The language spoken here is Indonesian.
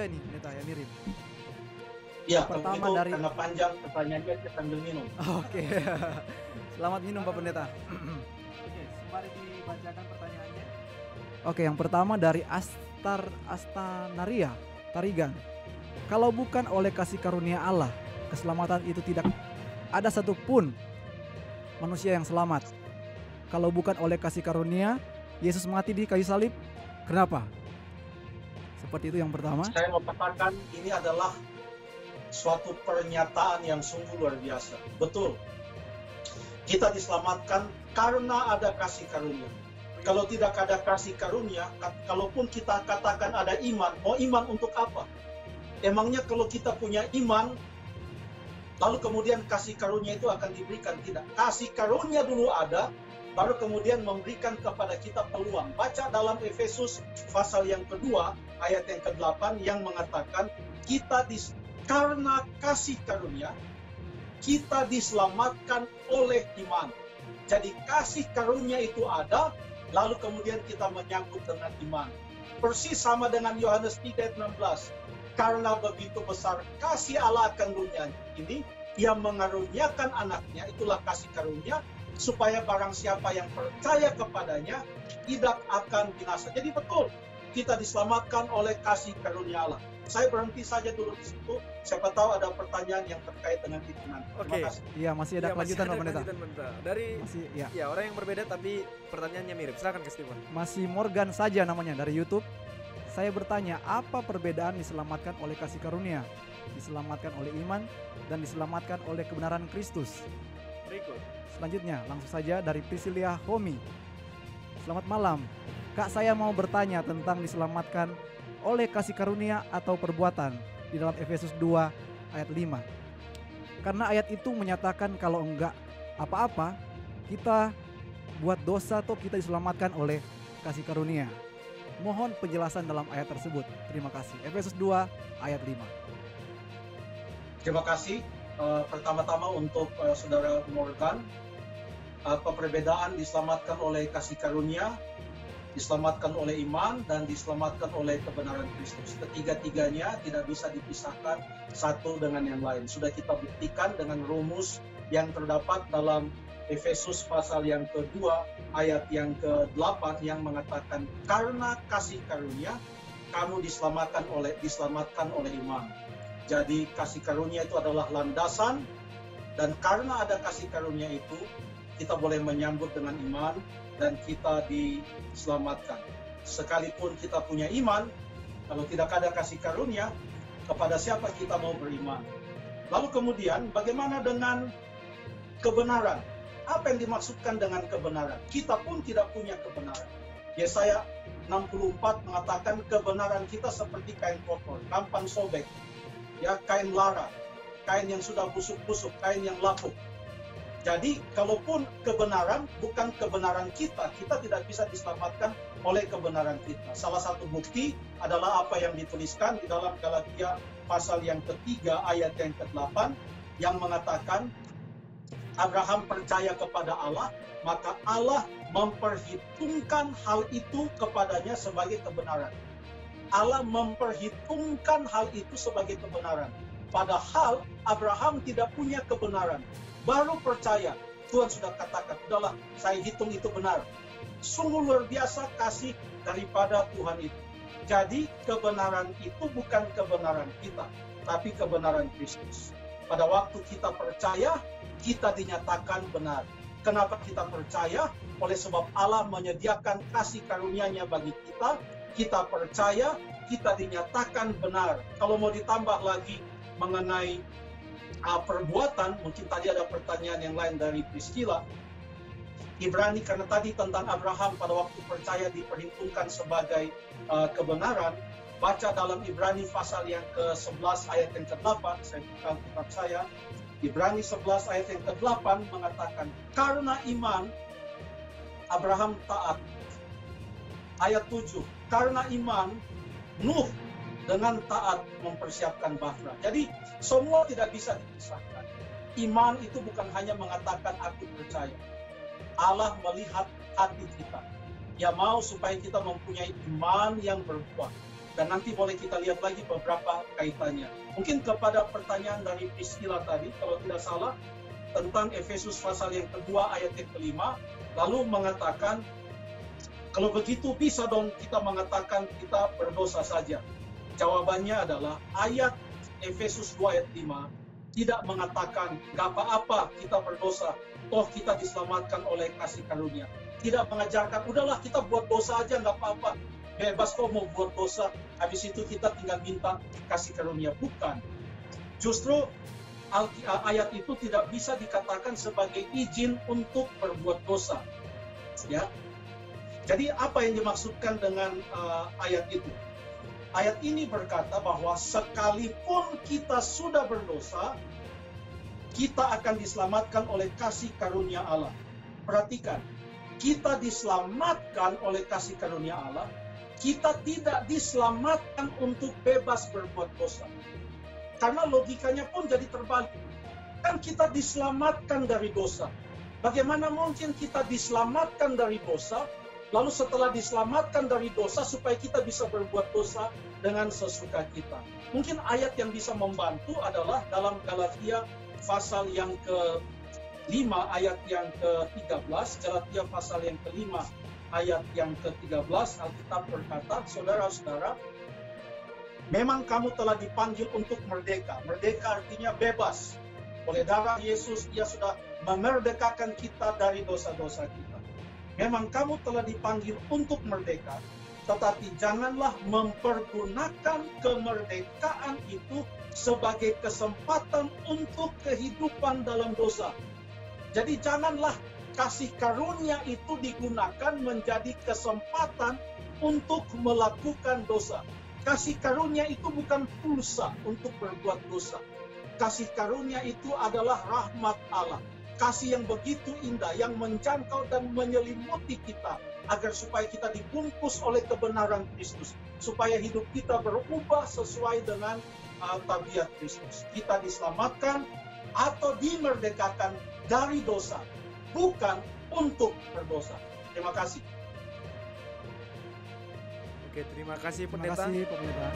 juga nih pendeta yang mirip. Ya, Pertama itu dari karena panjang pertanyaannya kita sambil minum. Oke. Selamat minum Pak Pendeta. Oke, mari dibacakan pertanyaannya. Oke, yang pertama dari Astanaria Tarigan. Kalau bukan oleh kasih karunia Allah, keselamatan itu tidak ada satupun manusia yang selamat. Kalau bukan oleh kasih karunia, Yesus mati di kayu salib. Kenapa? Seperti itu yang pertama. Saya mau katakan ini adalah suatu pernyataan yang sungguh luar biasa. Betul. Kita diselamatkan karena ada kasih karunia. Kalau tidak ada kasih karunia, kalaupun kita katakan ada iman, mau iman untuk apa? Emangnya kalau kita punya iman, lalu kemudian kasih karunia itu akan diberikan? Tidak. Kasih karunia dulu ada, baru kemudian memberikan kepada kita peluang. Baca dalam Efesus pasal yang kedua, ayat yang ke-8 yang mengatakan, karena kasih karunia, kita diselamatkan oleh iman. Jadi kasih karunia itu ada, lalu kemudian kita menyambut dengan iman. Persis sama dengan Yohanes 3:16. Karena begitu besar kasih Allah akan dunia ini, Ia mengaruniakan anaknya, itulah kasih karunia, supaya barang siapa yang percaya kepadanya tidak akan binasa. Jadi betul, kita diselamatkan oleh kasih karunia Allah. Saya berhenti saja dulu di situ. Siapa tahu ada pertanyaan yang terkait dengan itu nanti. Oke. Iya, masih ada kelanjutan Pak Pendeta. Dari masih, ya orang yang berbeda tapi pertanyaannya mirip. Silakan Kak Steven. Masih Morgan saja namanya dari YouTube. Saya bertanya, apa perbedaan diselamatkan oleh kasih karunia, diselamatkan oleh iman, dan diselamatkan oleh kebenaran Kristus? Berikut. Selanjutnya, langsung saja dari Priscilia Homi. Selamat malam. Kak, saya mau bertanya tentang diselamatkan oleh kasih karunia atau perbuatan di dalam Efesus 2 ayat 5. Karena ayat itu menyatakan kalau enggak apa-apa, kita buat dosa atau kita diselamatkan oleh kasih karunia. Mohon penjelasan dalam ayat tersebut. Terima kasih. Efesus 2 ayat 5. Terima kasih. Pertama-tama untuk Saudara Morgan, apa perbedaan diselamatkan oleh kasih karunia, diselamatkan oleh iman, dan diselamatkan oleh kebenaran Kristus. Ketiga-tiganya tidak bisa dipisahkan satu dengan yang lain. Sudah kita buktikan dengan rumus yang terdapat dalam Efesus pasal yang kedua, ayat yang ke-8 yang mengatakan, karena kasih karunia, kamu diselamatkan oleh iman. Jadi kasih karunia itu adalah landasan, dan karena ada kasih karunia itu, kita boleh menyambut dengan iman, dan kita diselamatkan. Sekalipun kita punya iman, kalau tidak ada kasih karunia, kepada siapa kita mau beriman? Lalu kemudian, bagaimana dengan kebenaran? Apa yang dimaksudkan dengan kebenaran? Kita pun tidak punya kebenaran. Yesaya 64 mengatakan kebenaran kita seperti kain kotor, gampang sobek, ya, kain lara, kain yang sudah busuk-busuk, kain yang lapuk. Jadi, kalaupun kebenaran bukan kebenaran kita tidak bisa diselamatkan oleh kebenaran kita. Salah satu bukti adalah apa yang dituliskan di dalam Galatia pasal yang ketiga ayat yang ke-8 yang mengatakan Abraham percaya kepada Allah, maka Allah memperhitungkan hal itu kepadanya sebagai kebenaran. Allah memperhitungkan hal itu sebagai kebenaran. Padahal Abraham tidak punya kebenaran. Baru percaya, Tuhan sudah katakan, udahlah, saya hitung itu benar. Sungguh luar biasa kasih daripada Tuhan itu. Jadi kebenaran itu bukan kebenaran kita, tapi kebenaran Kristus. Pada waktu kita percaya, kita dinyatakan benar. Kenapa kita percaya? Oleh sebab Allah menyediakan kasih karunia-Nya bagi kita. Kita percaya, kita dinyatakan benar. Kalau mau ditambah lagi mengenai perbuatan, mungkin tadi ada pertanyaan yang lain dari Priscilla. Ibrani, karena tadi tentang Abraham pada waktu percaya diperhitungkan sebagai kebenaran. Baca dalam Ibrani pasal yang ke-11 ayat yang ke-8, saya buka kitab saya. Ibrani 11 ayat yang ke-8 mengatakan, karena iman Abraham taat. Ayat 7, karena iman Nuh dengan taat mempersiapkan Bafra. Jadi semua tidak bisa dipisahkan. Iman itu bukan hanya mengatakan aku percaya. Allah melihat hati kita. Dia mau supaya kita mempunyai iman yang berbuah. Dan nanti boleh kita lihat lagi beberapa kaitannya. Mungkin kepada pertanyaan dari Priscilla tadi, kalau tidak salah, tentang Efesus pasal yang kedua ayat yang kelima, lalu mengatakan, kalau begitu bisa dong kita mengatakan kita berdosa saja. Jawabannya adalah ayat Efesus 2 ayat 5 tidak mengatakan gak apa-apa kita berdosa, toh kita diselamatkan oleh kasih karunia. Tidak mengajarkan, udahlah kita buat dosa aja gak apa-apa, bebas kok mau buat dosa, habis itu kita tinggal minta kasih karunia. Bukan. Justru ayat itu tidak bisa dikatakan sebagai izin untuk berbuat dosa. Ya. Jadi apa yang dimaksudkan dengan ayat itu? Ayat ini berkata bahwa sekalipun kita sudah berdosa, kita akan diselamatkan oleh kasih karunia Allah. Perhatikan, kita diselamatkan oleh kasih karunia Allah, kita tidak diselamatkan untuk bebas berbuat dosa. Karena logikanya pun jadi terbalik. Kan kita diselamatkan dari dosa. Bagaimana mungkin kita diselamatkan dari dosa, lalu setelah diselamatkan dari dosa supaya kita bisa berbuat dosa dengan sesuka kita? Mungkin ayat yang bisa membantu adalah dalam Galatia pasal yang ke-5 ayat yang ke-13. Galatia pasal yang ke-5 ayat yang ke-13, Alkitab berkata, saudara-saudara, memang kamu telah dipanggil untuk merdeka. Merdeka artinya bebas. Oleh darah Yesus, Dia sudah memerdekakan kita dari dosa-dosa kita. Memang kamu telah dipanggil untuk merdeka, tetapi janganlah mempergunakan kemerdekaan itu sebagai kesempatan untuk kehidupan dalam dosa. Jadi janganlah kasih karunia itu digunakan menjadi kesempatan untuk melakukan dosa. Kasih karunia itu bukan pulsa untuk berbuat dosa. Kasih karunia itu adalah rahmat Allah. Kasih yang begitu indah, yang menjangkau dan menyelimuti kita, agar supaya kita dibungkus oleh kebenaran Kristus, supaya hidup kita berubah sesuai dengan tabiat Kristus. Kita diselamatkan atau dimerdekakan dari dosa, bukan untuk berdosa. Terima kasih. Oke, terima kasih Terima pendeta. kasih, Pendeta.